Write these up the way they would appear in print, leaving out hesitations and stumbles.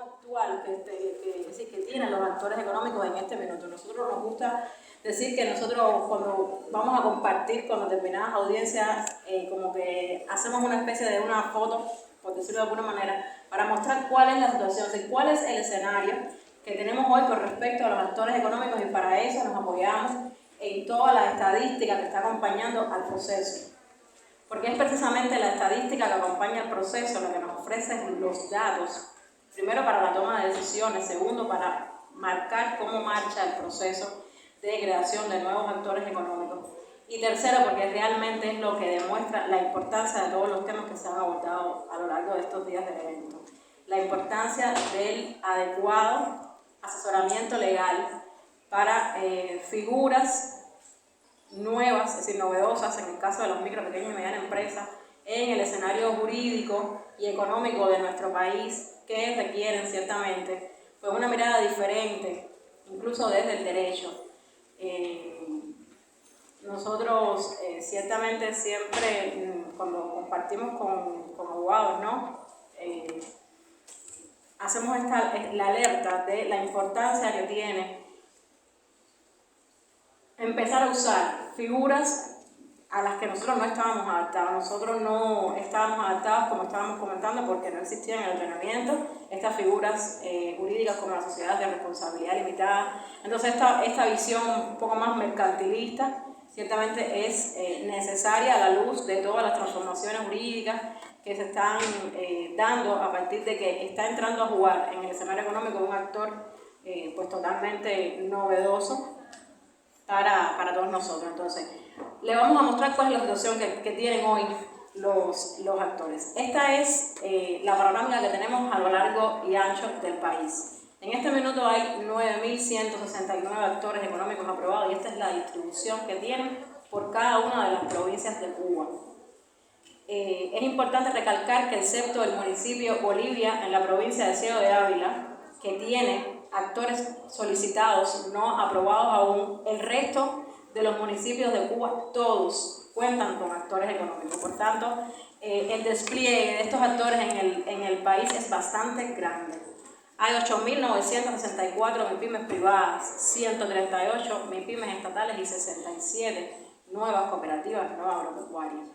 actual que tienen los actores económicos en este minuto. Nosotros nos gusta decir que nosotros cuando vamos a compartir con determinadas audiencias, como que hacemos una especie de una foto, por decirlo de alguna manera, para mostrar cuál es la situación, o sea, cuál es el escenario que tenemos hoy con respecto a los actores económicos, y para eso nos apoyamos en toda la estadística que está acompañando al proceso. Porque es precisamente la estadística que acompaña el proceso la que nos ofrece los datos, primero para la toma de decisiones, segundo para marcar cómo marcha el proceso de creación de nuevos actores económicos, y tercero porque realmente es lo que demuestra la importancia de todos los temas que se han abordado a lo largo de estos días del evento. La importancia del adecuado asesoramiento legal para figuras nuevas, es decir, novedosas en el caso de las micro, pequeñas y medianas empresas en el escenario jurídico y económico de nuestro país, que requieren ciertamente pues una mirada diferente, incluso desde el derecho. Nosotros ciertamente siempre cuando compartimos con abogados, ¿no? Hacemos la alerta de la importancia que tiene empezar a usar figuras a las que nosotros no estábamos adaptados. Nosotros no estábamos adaptados, como estábamos comentando, porque no existían en el ordenamiento estas figuras jurídicas como la sociedad de responsabilidad limitada. Entonces esta visión un poco más mercantilista ciertamente es necesaria a la luz de todas las transformaciones jurídicas que se están dando a partir de que está entrando a jugar en el escenario económico un actor pues totalmente novedoso para todos nosotros. Entonces, le vamos a mostrar cuál es la situación que tienen hoy los actores. Esta es la panorámica que tenemos a lo largo y ancho del país. En este minuto hay 9.169 actores económicos aprobados, y esta es la distribución que tienen por cada una de las provincias de Cuba. Es importante recalcar que excepto el municipio Bolivia en la provincia de Ciego de Ávila, que tiene actores solicitados no aprobados aún, el resto de los municipios de Cuba todos cuentan con actores económicos. Por tanto, el despliegue de estos actores en el país es bastante grande. Hay 8.964 MIPYMES privadas, 138 MIPYMES estatales y 67 nuevas cooperativas no agropecuarias.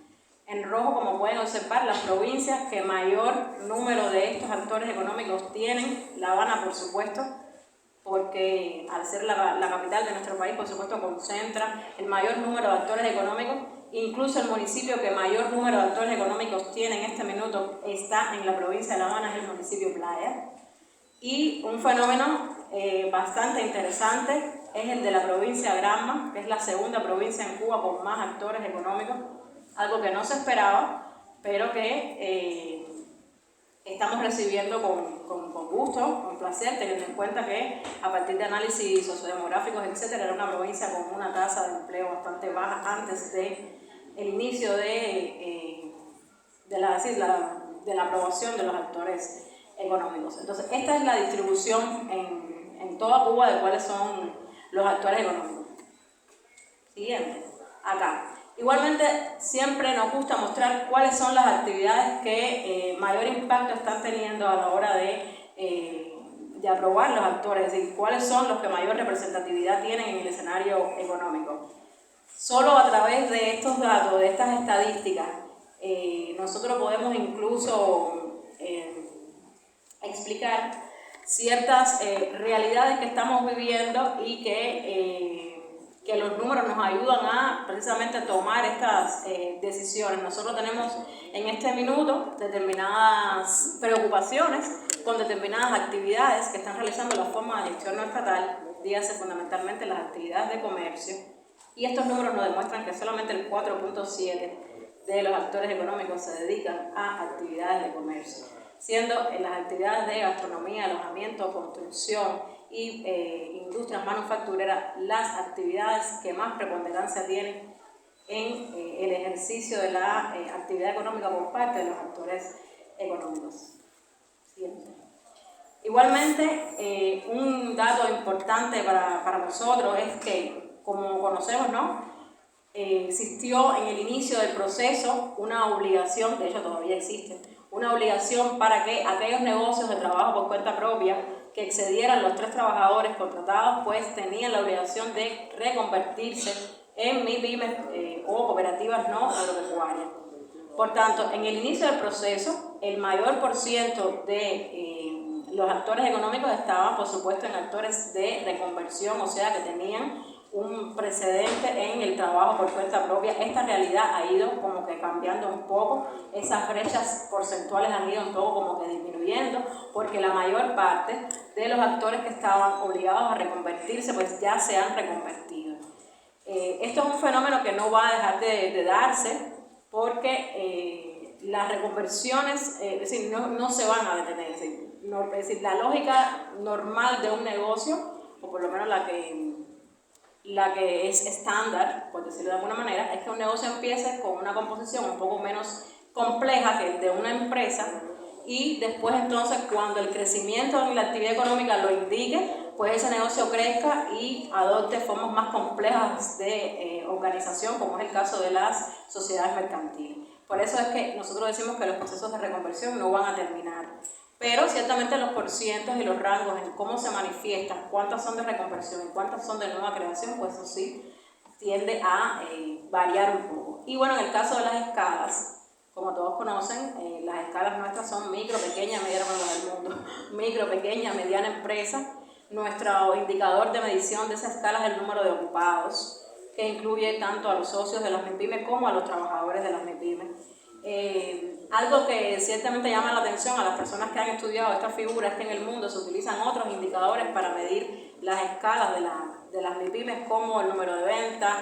En rojo, como pueden observar, las provincias que mayor número de estos actores económicos tienen: La Habana, por supuesto, porque al ser la capital de nuestro país, por supuesto, concentra el mayor número de actores económicos. Incluso el municipio que mayor número de actores económicos tiene en este minuto está en la provincia de La Habana, es el municipio Playa. Y un fenómeno bastante interesante es el de la provincia de Granma, que es la segunda provincia en Cuba con más actores económicos, algo que no se esperaba, pero que estamos recibiendo con gusto, con placer, teniendo en cuenta que a partir de análisis sociodemográficos, etcétera, era una provincia con una tasa de empleo bastante baja antes del inicio de la aprobación de los actores económicos. Entonces, esta es la distribución en toda Cuba de cuáles son los actores económicos. Siguiente, acá. Igualmente, siempre nos gusta mostrar cuáles son las actividades que mayor impacto están teniendo a la hora de aprobar los actores, es decir, cuáles son los que mayor representatividad tienen en el escenario económico. Solo a través de estos datos, de estas estadísticas, nosotros podemos incluso explicar ciertas realidades que estamos viviendo y que los números nos ayudan a precisamente tomar estas decisiones. Nosotros tenemos en este minuto determinadas preocupaciones con determinadas actividades que están realizando la forma de gestión no estatal, dígase fundamentalmente las actividades de comercio, y estos números nos demuestran que solamente el 4.7% de los actores económicos se dedican a actividades de comercio, siendo en las actividades de gastronomía, alojamiento, construcción y industrias manufactureras las actividades que más preponderancia tienen en el ejercicio de la actividad económica por parte de los actores económicos. Siguiente. Igualmente, un dato importante para nosotros es que, como conocemos, ¿no?, existió en el inicio del proceso una obligación, de hecho todavía existe, una obligación para que aquellos negocios de trabajo por cuenta propia que excedieran los 3 trabajadores contratados, pues tenían la obligación de reconvertirse en MIPYMES o cooperativas no agropecuarias. Por tanto, en el inicio del proceso, el mayor % de los actores económicos estaban, por supuesto, en actores de reconversión, o sea, que tenían un precedente en el trabajo por cuenta propia. Esta realidad ha ido como que cambiando un poco, esas brechas porcentuales han ido un poco como que disminuyendo, porque la mayor parte de los actores que estaban obligados a reconvertirse, pues ya se han reconvertido. Esto es un fenómeno que no va a dejar de darse, porque las reconversiones es decir, no se van a detener. Es decir, la lógica normal de un negocio, o por lo menos la que es estándar, por decirlo de alguna manera, es que un negocio empiece con una composición un poco menos compleja que el de una empresa, y después entonces cuando el crecimiento en la actividad económica lo indique, pues ese negocio crezca y adopte formas más complejas de organización, como es el caso de las sociedades mercantiles. Por eso es que nosotros decimos que los procesos de reconversión no van a terminar. Pero ciertamente los porcientos y los rangos en cómo se manifiestan, cuántas son de reconversión y cuántas son de nueva creación, pues eso sí tiende a variar un poco. Y bueno, en el caso de las escalas, como todos conocen, las escalas nuestras son micro, pequeña, mediana, del mundo, micro, pequeña, mediana empresa. Nuestro indicador de medición de esa escala es el número de ocupados, que incluye tanto a los socios de las MIPYMES como a los trabajadores de las MIPYMES. Algo que ciertamente llama la atención a las personas que han estudiado esta figura es que en el mundo se utilizan otros indicadores para medir las escalas de las MIPYMES, como el número de ventas,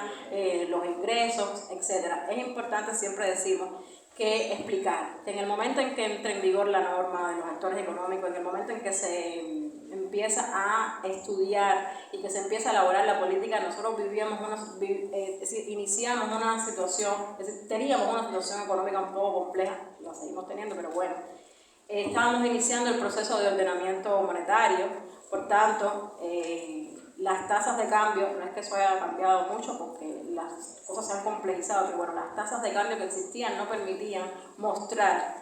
los ingresos, etc. Es importante, siempre decimos, que explicar que en el momento en que entre en vigor la norma de los actores económicos, en el momento en que se empieza a estudiar y que se empieza a elaborar la política, nosotros iniciamos una situación, teníamos una situación económica un poco compleja, la seguimos teniendo, pero bueno, estábamos iniciando el proceso de ordenamiento monetario, por tanto, las tasas de cambio, no es que eso haya cambiado mucho porque las cosas se han complejizado, pero bueno, las tasas de cambio que existían no permitían mostrar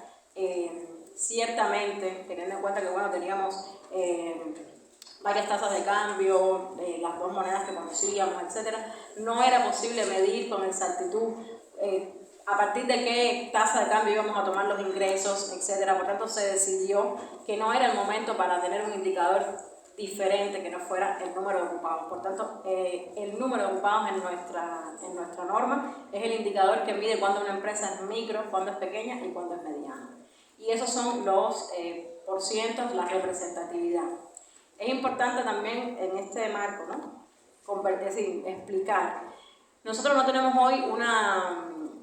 ciertamente, teniendo en cuenta que bueno, teníamos varias tasas de cambio, las 2 monedas que conocíamos, etc. No era posible medir con exactitud a partir de qué tasa de cambio íbamos a tomar los ingresos, etc. Por tanto, se decidió que no era el momento para tener un indicador diferente que no fuera el número de ocupados. Por tanto, el número de ocupados en nuestra norma es el indicador que mide cuándo una empresa es micro, cuándo es pequeña y cuándo es mediana. Y esos son los porcientos, la representatividad. Es importante también en este marco, ¿no? Explicar. Nosotros no tenemos hoy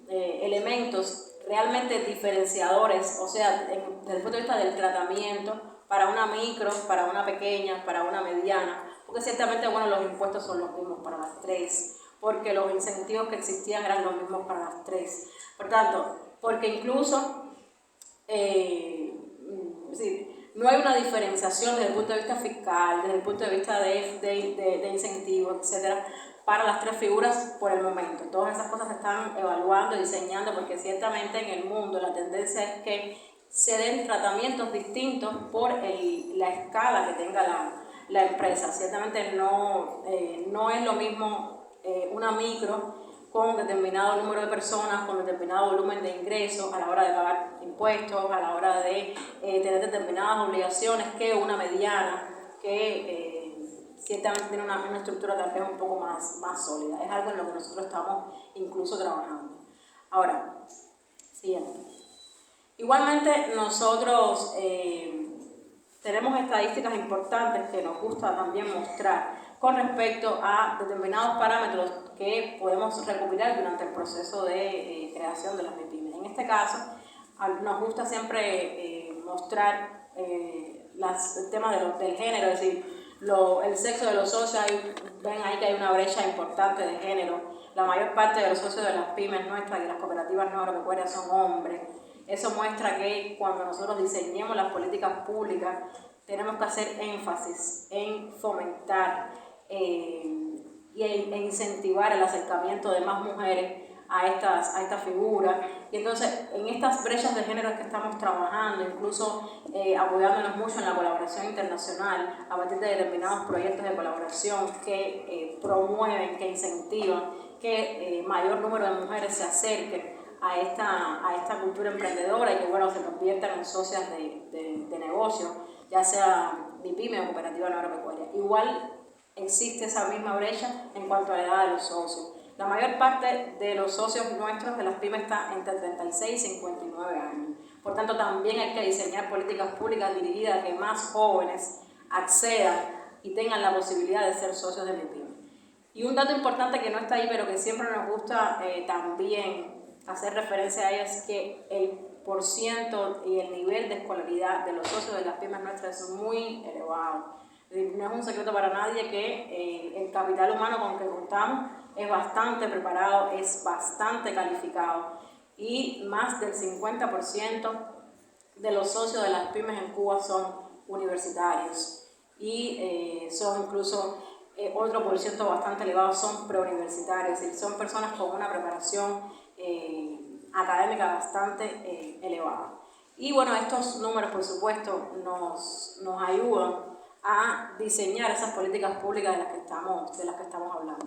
elementos realmente diferenciadores, o sea, desde el punto de vista del tratamiento, para una micro, para una pequeña, para una mediana, porque ciertamente, bueno, los impuestos son los mismos para las 3, porque los incentivos que existían eran los mismos para las 3. Por tanto, porque incluso no hay una diferenciación desde el punto de vista fiscal, desde el punto de vista de incentivos, etcétera, para las 3 figuras por el momento. Todas esas cosas se están evaluando y diseñando, porque ciertamente en el mundo la tendencia es que se den tratamientos distintos por la escala que tenga la empresa. Ciertamente no es lo mismo una micro con determinado número de personas, con determinado volumen de ingresos a la hora de pagar impuestos, a la hora de tener determinadas obligaciones, que una mediana que ciertamente tiene una estructura tal vez un poco más sólida. Es algo en lo que nosotros estamos incluso trabajando. Ahora, siguiente. Igualmente nosotros tenemos estadísticas importantes que nos gusta también mostrar con respecto a determinados parámetros que podemos recopilar durante el proceso de creación de las MIPYMES. En este caso, nos gusta siempre mostrar el tema del género, es decir, el sexo de los socios. Ven ahí que hay una brecha importante de género. La mayor parte de los socios de las pymes nuestras y las cooperativas no agropecuarias son hombres. Eso muestra que cuando nosotros diseñemos las políticas públicas tenemos que hacer énfasis en fomentar e incentivar el acercamiento de más mujeres a estas figuras. Y entonces, en estas brechas de género que estamos trabajando, incluso apoyándonos mucho en la colaboración internacional, a partir de determinados proyectos de colaboración que promueven, que incentivan que mayor número de mujeres se acerquen a esta cultura emprendedora y que, bueno, se conviertan en socias de negocio, ya sea MIPYME o cooperativa agropecuaria. Igual existe esa misma brecha en cuanto a la edad de los socios. La mayor parte de los socios nuestros de las pymes está entre 36 y 59 años. Por tanto, también hay que diseñar políticas públicas dirigidas a que más jóvenes accedan y tengan la posibilidad de ser socios de MIPYME. Y un dato importante que no está ahí, pero que siempre nos gusta también hacer referencia a ello, es que el porciento y el nivel de escolaridad de los socios de las pymes nuestras es muy elevado. No es un secreto para nadie que el capital humano con que contamos es bastante preparado, es bastante calificado, y más del 50% de los socios de las pymes en Cuba son universitarios, y son incluso otro porciento bastante elevado son preuniversitarios, es decir, son personas con una preparación académica bastante elevada. Y bueno, estos números, por supuesto, nos ayudan a diseñar esas políticas públicas de las que estamos hablando.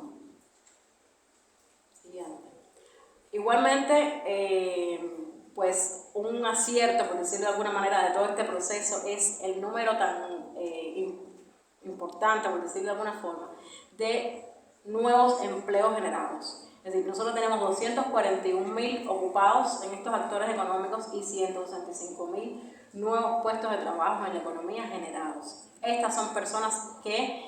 Siguiente. Igualmente, pues un acierto, por decirlo de alguna manera, de todo este proceso es el número tan importante, por decirlo de alguna forma, de nuevos empleos generados. Es decir, nosotros tenemos 241.000 ocupados en estos actores económicos y 165.000 nuevos puestos de trabajo en la economía generados. Estas son personas que,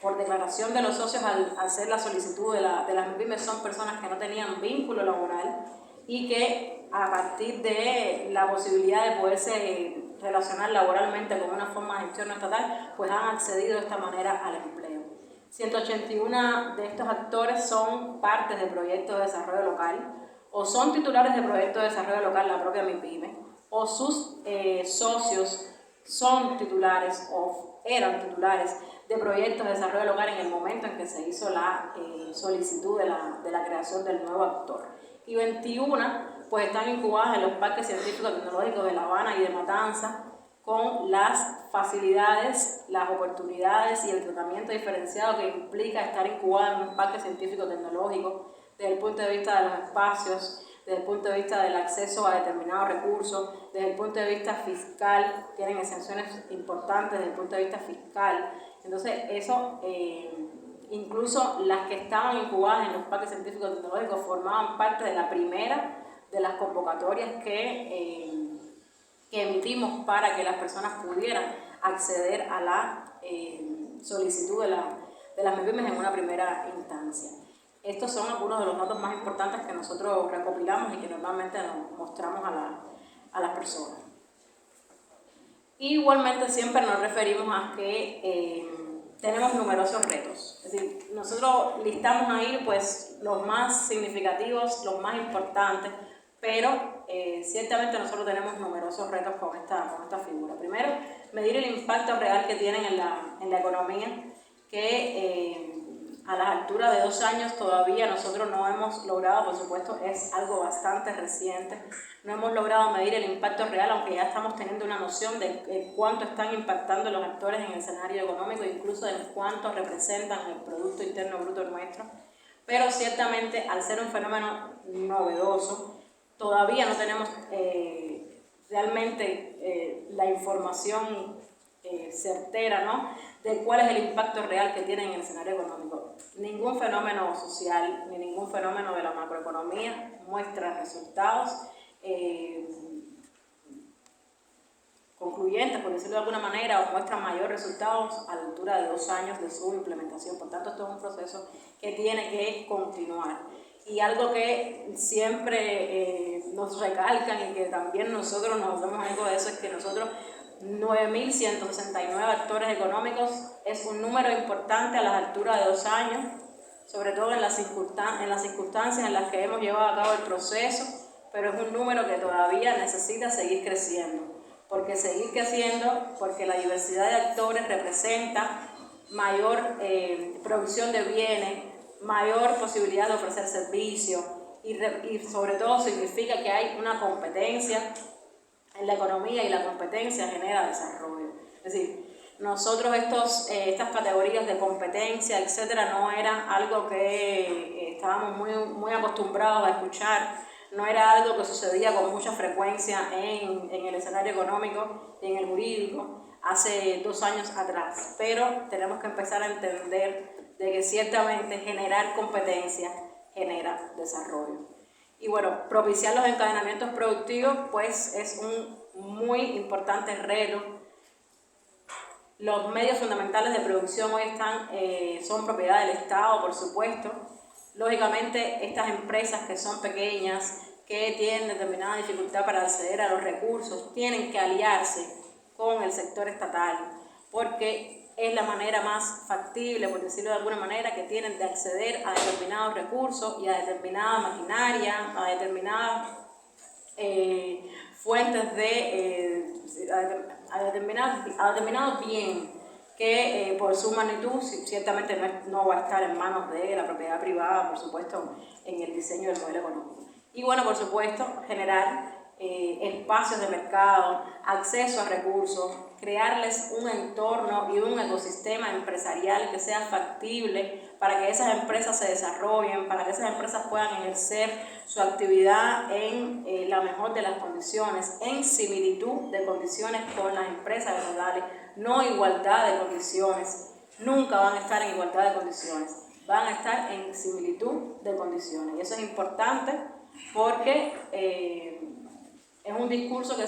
por declaración de los socios al hacer la solicitud de las MIPYME, son personas que no tenían vínculo laboral y que, a partir de la posibilidad de poderse relacionar laboralmente con una forma de gestión no estatal, pues han accedido de esta manera al empleo. 181 de estos actores son partes de proyectos de desarrollo local, o son titulares de proyectos de desarrollo local, la propia MIPYME, o sus socios son titulares o eran titulares de proyectos de desarrollo local en el momento en que se hizo la solicitud de la creación del nuevo actor. Y 21 pues están incubadas en los parques científicos tecnológicos de La Habana y de Matanza, con las facilidades, las oportunidades y el tratamiento diferenciado que implica estar incubado en un parque científico tecnológico desde el punto de vista de los espacios, desde el punto de vista del acceso a determinados recursos, desde el punto de vista fiscal, tienen exenciones importantes desde el punto de vista fiscal. Entonces eso, incluso las que estaban incubadas en los parques científicos tecnológicos formaban parte de la primera de las convocatorias que emitimos para que las personas pudieran acceder a la solicitud de las MIPYME en una primera instancia. Estos son algunos de los datos más importantes que nosotros recopilamos y que normalmente nos mostramos a las personas. Igualmente siempre nos referimos a que tenemos numerosos retos. Es decir, nosotros listamos ahí pues los más significativos, los más importantes, pero ciertamente nosotros tenemos numerosos retos con esta figura. Primero, medir el impacto real que tienen en la economía, que a las alturas de 2 años todavía nosotros no hemos logrado, por supuesto es algo bastante reciente, no hemos logrado medir el impacto real, aunque ya estamos teniendo una noción de cuánto están impactando los actores en el escenario económico, incluso de cuánto representan el Producto Interno Bruto nuestro, pero ciertamente al ser un fenómeno novedoso, todavía no tenemos realmente la información certera, ¿no?, de cuál es el impacto real que tiene en el escenario económico. Ningún fenómeno social ni ningún fenómeno de la macroeconomía muestra resultados concluyentes, por decirlo de alguna manera, o muestra mayores resultados a la altura de 2 años de su implementación. Por tanto, esto es un proceso que tiene que continuar. Y algo que siempre nos recalcan y que también nosotros nos hacemos eco de eso es que nosotros 9.169 actores económicos es un número importante a las alturas de 2 años, sobre todo en las circunstancias en las que hemos llevado a cabo el proceso, pero es un número que todavía necesita seguir creciendo, porque la diversidad de actores representa mayor producción de bienes, mayor posibilidad de ofrecer servicios y sobre todo significa que hay una competencia en la economía y la competencia genera desarrollo. Es decir, nosotros estas categorías de competencia, etcétera, no era algo que estábamos muy acostumbrados a escuchar, no era algo que sucedía con mucha frecuencia en el escenario económico y en el jurídico hace 2 años atrás, pero tenemos que empezar a entender de que ciertamente generar competencia genera desarrollo. Y bueno, propiciar los encadenamientos productivos pues es un muy importante reto. Los medios fundamentales de producción hoy son propiedad del Estado, por supuesto. Lógicamente, estas empresas que son pequeñas, que tienen determinada dificultad para acceder a los recursos, tienen que aliarse con el sector estatal, porque es la manera más factible, por decirlo de alguna manera, que tienen de acceder a determinados recursos y a determinada maquinaria, a determinadas fuentes a determinados bienes que por su magnitud ciertamente no va a estar en manos de la propiedad privada, por supuesto, en el diseño del modelo económico. Y bueno, por supuesto, generar espacios de mercado, acceso a recursos, crearles un entorno y un ecosistema empresarial que sea factible para que esas empresas se desarrollen, para que esas empresas puedan ejercer su actividad en la mejor de las condiciones, en similitud de condiciones con las empresas estatales, no igualdad de condiciones, nunca van a estar en igualdad de condiciones, van a estar en similitud de condiciones. Y eso es importante porque es un discurso que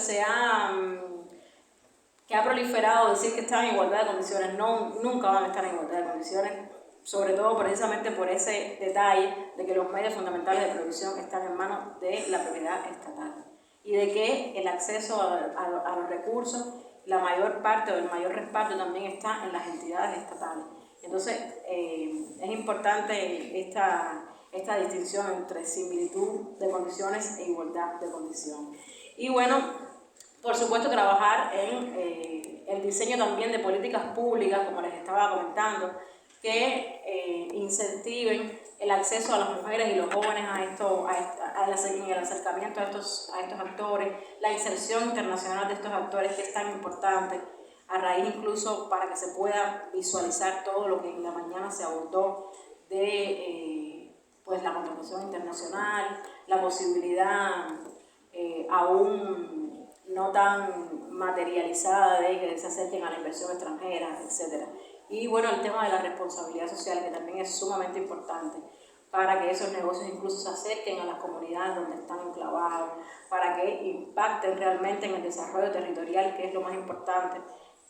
ha proliferado decir que están en igualdad de condiciones. Nunca van a estar en igualdad de condiciones, sobre todo precisamente por ese detalle de que los medios fundamentales de producción están en manos de la propiedad estatal y de que el acceso a los recursos, la mayor parte o el mayor respaldo también está en las entidades estatales. Entonces es importante esta distinción entre similitud de condiciones e igualdad de condiciones. Y bueno, por supuesto, trabajar en el diseño también de políticas públicas, como les estaba comentando, que incentiven el acceso a las mujeres y los jóvenes en el acercamiento a estos actores, la inserción internacional de estos actores, que es tan importante, a raíz incluso para que se pueda visualizar todo lo que en la mañana se abordó de pues la contratación internacional, la posibilidad aún no tan materializada de que se acerquen a la inversión extranjera, etc. Y bueno, el tema de la responsabilidad social, que también es sumamente importante para que esos negocios incluso se acerquen a las comunidades donde están enclavados, para que impacten realmente en el desarrollo territorial, que es lo más importante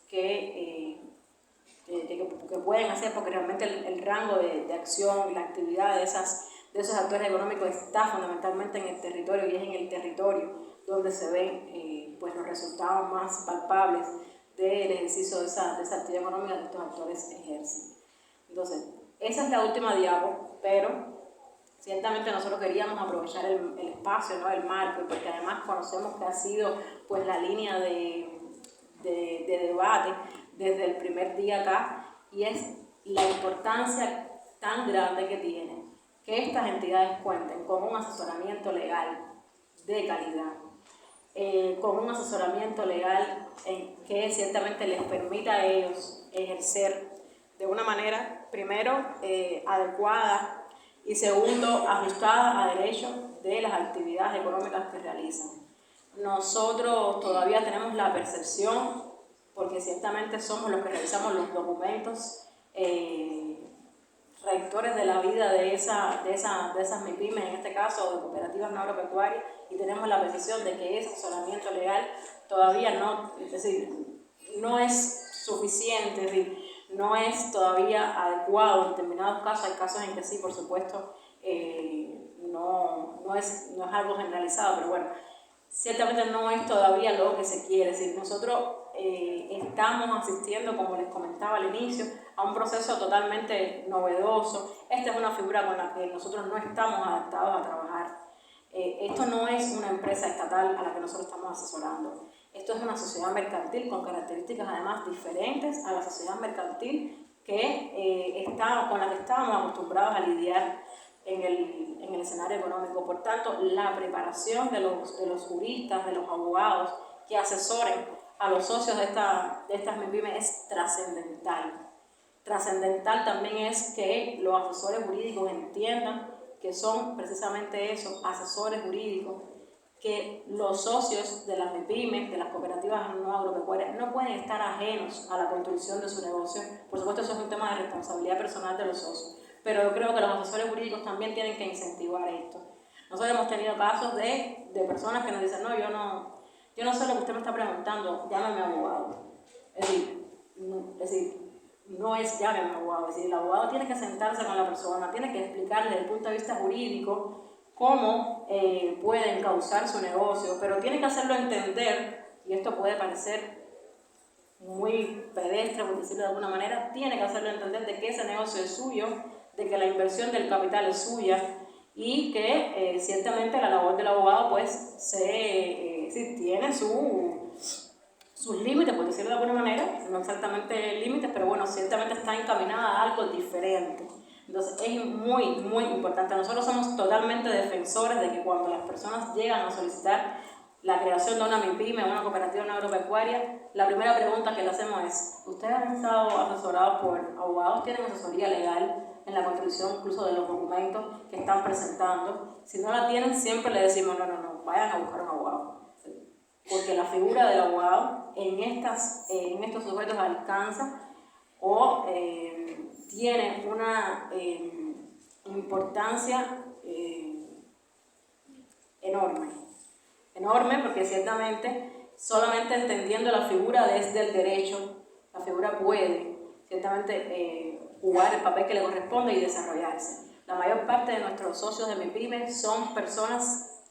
que pueden hacer, porque realmente el rango de acción, la actividad de esos actores económicos está fundamentalmente en el territorio, y es en el territorio donde se ven pues los resultados más palpables del ejercicio de esa actividad económica que estos actores ejercen. Entonces, esa es la última diapo, pero ciertamente nosotros queríamos aprovechar el espacio, ¿no?, el marco, porque además conocemos que ha sido pues la línea de debate desde el primer día acá, y es la importancia tan grande que tiene que estas entidades cuenten con un asesoramiento legal de calidad, con un asesoramiento legal que ciertamente les permita a ellos ejercer de una manera, primero, adecuada, y segundo, ajustada a derechos de las actividades económicas que realizan. Nosotros todavía tenemos la percepción, porque ciertamente somos los que realizamos los documentos rectores de la vida de esas MIPYMES, en este caso de cooperativas no agropecuarias, y tenemos la percepción de que ese asesoramiento legal todavía no es suficiente, es decir, no es todavía adecuado. En determinados casos, hay casos en que sí, por supuesto, no es algo generalizado, pero bueno, ciertamente no es todavía lo que se quiere. Es decir, nosotros estamos asistiendo, como les comentaba al inicio, a un proceso totalmente novedoso. Esta es una figura con la que nosotros no estamos adaptados a trabajar. Esto no es una empresa estatal a la que nosotros estamos asesorando. Esto es una sociedad mercantil con características además diferentes a la sociedad mercantil con la que estábamos acostumbrados a lidiar en el escenario económico. Por tanto, la preparación de los juristas, de los abogados que asesoren a los socios de estas MIPYME es trascendental. Trascendental también es que los asesores jurídicos entiendan que son precisamente eso, asesores jurídicos, que los socios de las MIPYME, de las cooperativas no agropecuarias, no pueden estar ajenos a la construcción de su negocio. Por supuesto, eso es un tema de responsabilidad personal de los socios, pero yo creo que los asesores jurídicos también tienen que incentivar esto. Nosotros hemos tenido casos de personas que nos dicen, no, yo no sé lo que usted me está preguntando, llámame a abogado. Es decir, no es llámame a abogado, es decir, el abogado tiene que sentarse con la persona, tiene que explicarle desde el punto de vista jurídico cómo puede encauzar su negocio, pero tiene que hacerlo entender, y esto puede parecer muy pedestre, por decirlo de alguna manera, tiene que hacerlo entender de que ese negocio es suyo, de que la inversión del capital es suya, y que ciertamente la labor del abogado pues tiene sus límites, por decirlo de alguna manera, no exactamente límites, pero bueno, ciertamente está encaminada a algo diferente. Entonces es muy, muy importante. Nosotros somos totalmente defensores de que cuando las personas llegan a solicitar la creación de una MIPYME, una cooperativa no agropecuaria, la primera pregunta que le hacemos es, ¿ustedes han estado asesorados por abogados? ¿Tienen asesoría legal en la construcción incluso de los documentos que están presentando? Si no la tienen, siempre le decimos, no, vayan a buscar un abogado. Porque la figura del abogado en estos sujetos alcanza o tiene una importancia enorme, porque ciertamente solamente entendiendo la figura desde el derecho, la figura puede ciertamente jugar el papel que le corresponde y desarrollarse. La mayor parte de nuestros socios de MIPYME son personas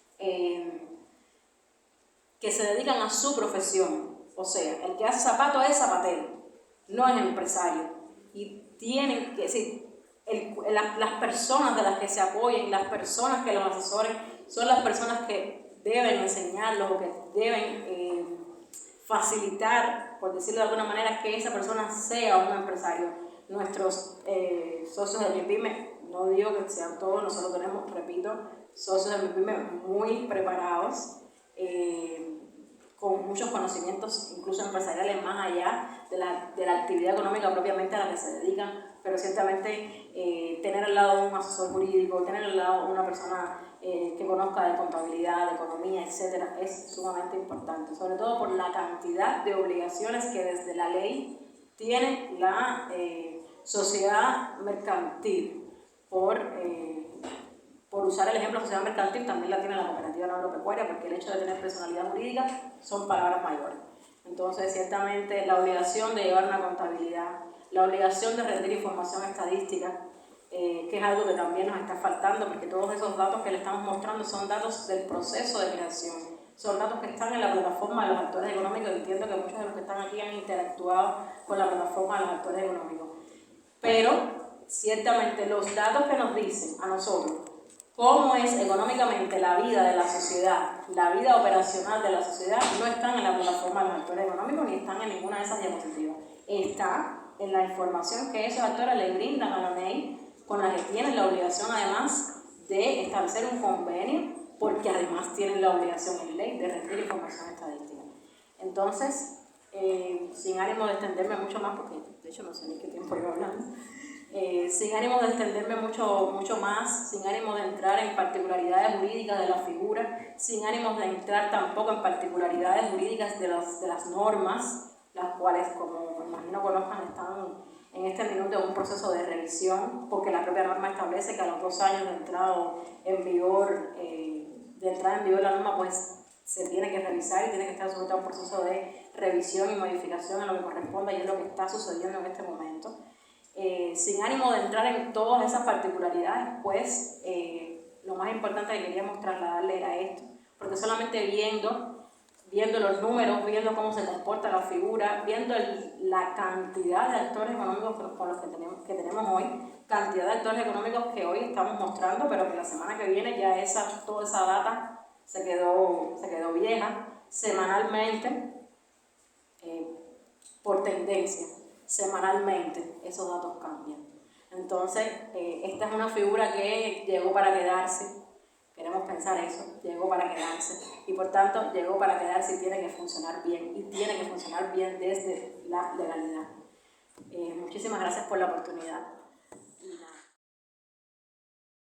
que se dedican a su profesión, o sea, el que hace zapatos es zapatero, no es empresario, y tienen que decir, las personas de las que se apoyen, las personas que los asesoren, son las personas que deben enseñarlos o que deben facilitar, por decirlo de alguna manera, que esa persona sea un empresario. Nuestros socios de MIPYME, no digo que sean todos, nosotros tenemos, repito, socios de MIPYME muy preparados, con muchos conocimientos, incluso empresariales, más allá de la actividad económica propiamente a la que se dedican, pero ciertamente tener al lado un asesor jurídico, tener al lado una persona que conozca de contabilidad, de economía, etcétera, es sumamente importante, sobre todo por la cantidad de obligaciones que desde la ley tiene la sociedad mercantil. Por usar el ejemplo de sociedad mercantil, también la tiene la cooperativa no agropecuaria, porque el hecho de tener personalidad jurídica son palabras mayores. Entonces, ciertamente, la obligación de llevar una contabilidad, la obligación de rendir información estadística, que es algo que también nos está faltando, porque todos esos datos que le estamos mostrando son datos del proceso de creación, son datos que están en la plataforma de los actores económicos. Entiendo que muchos de los que están aquí han interactuado con la plataforma de los actores económicos, pero ciertamente los datos que nos dicen a nosotros cómo es económicamente la vida de la sociedad, la vida operacional de la sociedad, no están en la plataforma de los actores económicos ni están en ninguna de esas diapositivas. Está en la información que esos actores le brindan a la ONEI, con la que tienen la obligación además de establecer un convenio, porque además tienen la obligación en ley de rendir información estadística. Entonces, sin ánimo de extenderme mucho más, porque de hecho no sé ni qué tiempo llevo hablando, sin ánimo de extenderme mucho más, sin ánimo de entrar en particularidades jurídicas de la figura, sin ánimo de entrar tampoco en particularidades jurídicas de las normas, las cuales, como me imagino conozcan, están en este minuto en un proceso de revisión, porque la propia norma establece que a los 2 años de entrada en vigor la norma, pues se tiene que revisar y tiene que estar sujeto a un proceso de revisión y modificación a lo que corresponda, y es lo que está sucediendo en este momento. Sin ánimo de entrar en todas esas particularidades, pues lo más importante que queríamos trasladarle era esto, porque solamente viendo los números, viendo cómo se comporta la figura, viendo la cantidad de actores económicos con los que tenemos hoy, cantidad de actores económicos que hoy estamos mostrando, pero que la semana que viene ya toda esa data se quedó vieja, semanalmente, por tendencia. semanalmente esos datos cambian. Entonces, esta es una figura que llegó para quedarse. Queremos pensar eso, llegó para quedarse y por tanto llegó para quedarse y tiene que funcionar bien, y tiene que funcionar bien desde la legalidad. Muchísimas gracias por la oportunidad.